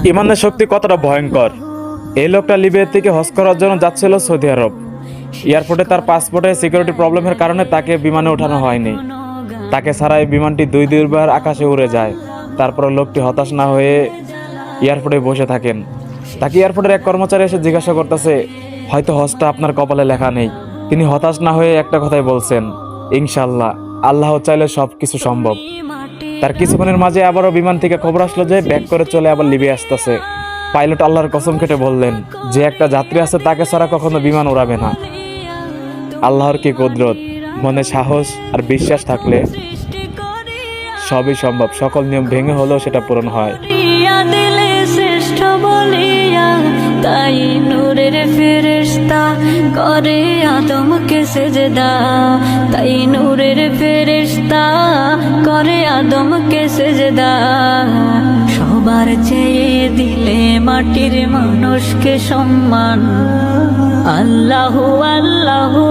ইমানের শক্তি কতটা ভয়ঙ্কর। এই লোকটা লিবিয়া থেকে হজ করার জন্য যাচ্ছিল সৌদি আরব। এয়ারপোর্টে তার পাসপোর্টে সিকিউরিটি প্রবলেমের কারণে তাকে বিমানে ওঠানো হয়নি। তাকে ছাড়া এই বিমানটি দুইবার আকাশে উড়ে যায়। তারপর লোকটি হতাশ না হয়ে এয়ারপোর্টে বসে থাকেন। তাকে এয়ারপোর্টের এক কর্মচারী এসে জিজ্ঞাসা করতেছে, হয়তো হজটা আপনার কপালে লেখা নেই। তিনি হতাশ না হয়ে একটা কথাই বলছেন, ইনশাল্লাহ, আল্লাহ চাইলে সব কিছু সম্ভব। তার কিছুক্ষণের মাঝে আবারও বিমান থেকে খবর আসলো যে ব্যাক করে চলে আবার লিবিয়া আসতেছে। পাইলট আল্লাহর কসম কেটে বললেন, যে একটা যাত্রী আছে তাকে ছাড়া কখনো বিমান উড়াবে না। আল্লাহর কি কুদরত! মনে সাহস আর বিশ্বাস থাকলে সবই সম্ভব। সকল নিয়ম ভেঙে হলেও সেটা পূরণ হয়। দিলে শ্রেষ্ঠ বলিয়া তাই নূরের ফেরেশতা করে আদমকে সেজদা, তাই নূরের ফেরেশতা করে আদমকে সেজদা। সবার চেয়ে দিলে মাটির মানুষকে সম্মান। আল্লাহু আল্লাহু